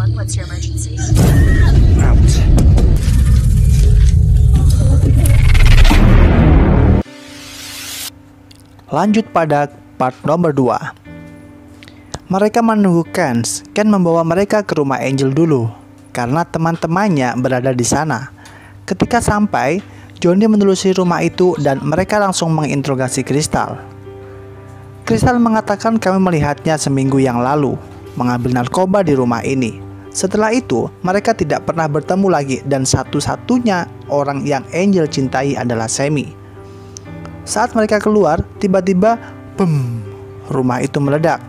911. What's your emergency? Lanjut pada part nomor 2. Mereka menunggu Ken membawa mereka ke rumah Angel dulu karena teman-temannya berada di sana. Ketika sampai, Johnny menelusuri rumah itu dan mereka langsung menginterogasi Crystal. Crystal mengatakan kami melihatnya seminggu yang lalu mengambil narkoba di rumah ini. Setelah itu, mereka tidak pernah bertemu lagi dan satu-satunya orang yang Angel cintai adalah Sammy. Saat mereka keluar, tiba-tiba, boom, rumah itu meledak.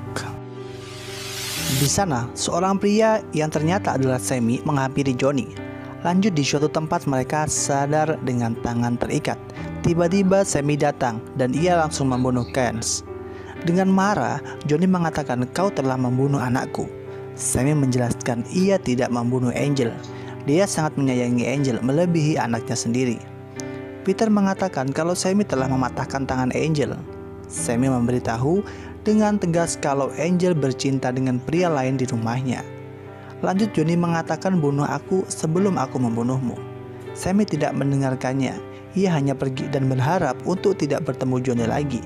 Di sana, seorang pria yang ternyata adalah Sammy menghampiri Johnny. Lanjut di suatu tempat mereka sadar dengan tangan terikat. Tiba-tiba Sammy datang dan ia langsung membunuh Ken. Dengan marah, Johnny mengatakan kau telah membunuh anakku. Sammy menjelaskan ia tidak membunuh Angel. Dia sangat menyayangi Angel melebihi anaknya sendiri. Peter mengatakan kalau Sammy telah mematahkan tangan Angel. Sammy memberitahu dengan tegas kalau Angel bercinta dengan pria lain di rumahnya. Lanjut Johnny mengatakan bunuh aku sebelum aku membunuhmu. Sammy tidak mendengarkannya. Ia hanya pergi dan berharap untuk tidak bertemu Johnny lagi.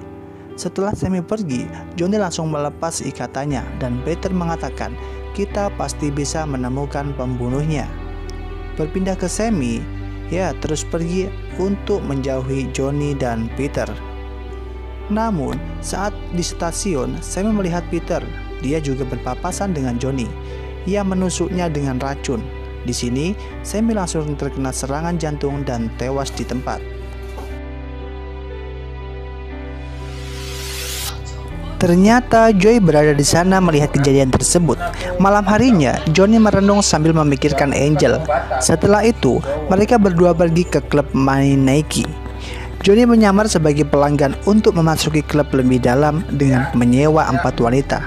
Setelah Sammy pergi, Johnny langsung melepas ikatannya dan Peter mengatakan kita pasti bisa menemukan pembunuhnya. Berpindah ke Sammy, ia terus pergi untuk menjauhi Johnny dan Peter. Namun, saat di stasiun, Sammy melihat Peter. Dia juga berpapasan dengan Johnny. Ia menusuknya dengan racun. Di sini, Sammy langsung terkena serangan jantung dan tewas di tempat. Ternyata Joy berada di sana melihat kejadian tersebut. Malam harinya, Johnny merenung sambil memikirkan Angel. Setelah itu, mereka berdua pergi ke klub main Nike. Johnny menyamar sebagai pelanggan untuk memasuki klub lebih dalam dengan menyewa 4 wanita.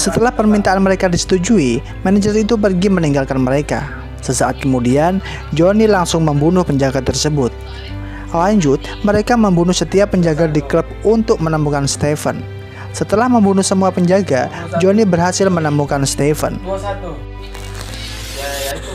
Setelah permintaan mereka disetujui, manajer itu pergi meninggalkan mereka. Sesaat kemudian, Johnny langsung membunuh penjaga tersebut. Lanjut, mereka membunuh setiap penjaga di klub untuk menemukan Stephen. Setelah membunuh semua penjaga, Johnny berhasil menemukan Stephen.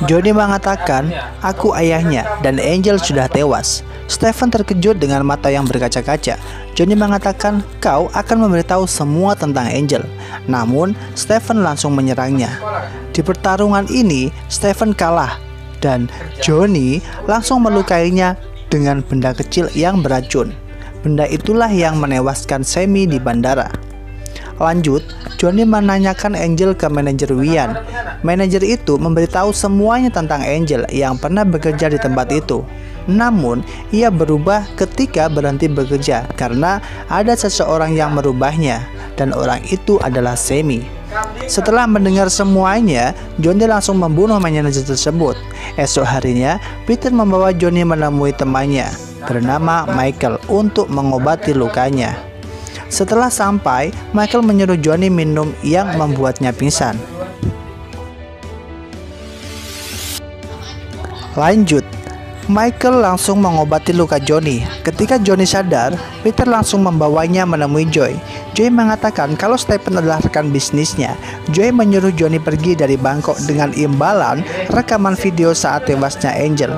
Johnny mengatakan, aku ayahnya dan Angel sudah tewas. Stephen terkejut dengan mata yang berkaca-kaca. Johnny mengatakan, kau akan memberitahu semua tentang Angel. Namun, Stephen langsung menyerangnya. Di pertarungan ini, Stephen kalah dan Johnny langsung melukainya dengan benda kecil yang beracun. Benda itulah yang menewaskan Sammy di bandara. Lanjut, Johnny menanyakan Angel ke manajer Wian. Manajer itu memberitahu semuanya tentang Angel yang pernah bekerja di tempat itu. Namun, ia berubah ketika berhenti bekerja karena ada seseorang yang merubahnya, dan orang itu adalah Sammy. Setelah mendengar semuanya, Johnny langsung membunuh manajer tersebut. Esok harinya, Peter membawa Johnny menemui temannya bernama Michael untuk mengobati lukanya. Setelah sampai, Michael menyuruh Johnny minum yang membuatnya pingsan. Lanjut, Michael langsung mengobati luka Johnny. Ketika Johnny sadar, Peter langsung membawanya menemui Joy. Joy mengatakan kalau Stephen adalah rekan bisnisnya. Joy menyuruh Johnny pergi dari Bangkok dengan imbalan rekaman video saat tewasnya Angel.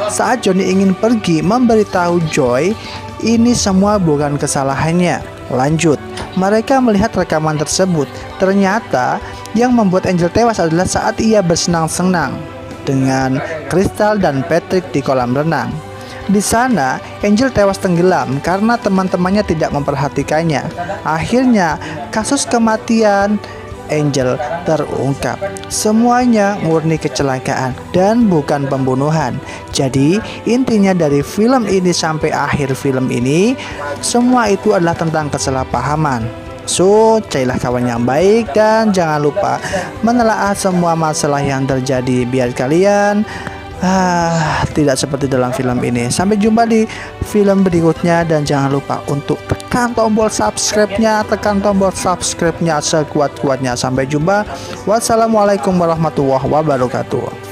Saat Johnny ingin pergi memberitahu Joy, ini semua bukan kesalahannya. Lanjut, mereka melihat rekaman tersebut. Ternyata yang membuat Angel tewas adalah saat ia bersenang-senang dengan Crystal dan Patrick di kolam renang. Di sana, Angel tewas tenggelam karena teman-temannya tidak memperhatikannya. Akhirnya, kasus kematian Angel terungkap. Semuanya murni kecelakaan dan bukan pembunuhan. Jadi, intinya dari film ini sampai akhir film ini, semua itu adalah tentang kesalahpahaman. So, carilah kawan yang baik dan jangan lupa menelaah semua masalah yang terjadi biar kalian tidak seperti dalam film ini. Sampai jumpa di film berikutnya dan jangan lupa untuk tekan tombol subscribe-nya, sekuat-kuatnya. Sampai jumpa. Wassalamualaikum warahmatullahi wabarakatuh.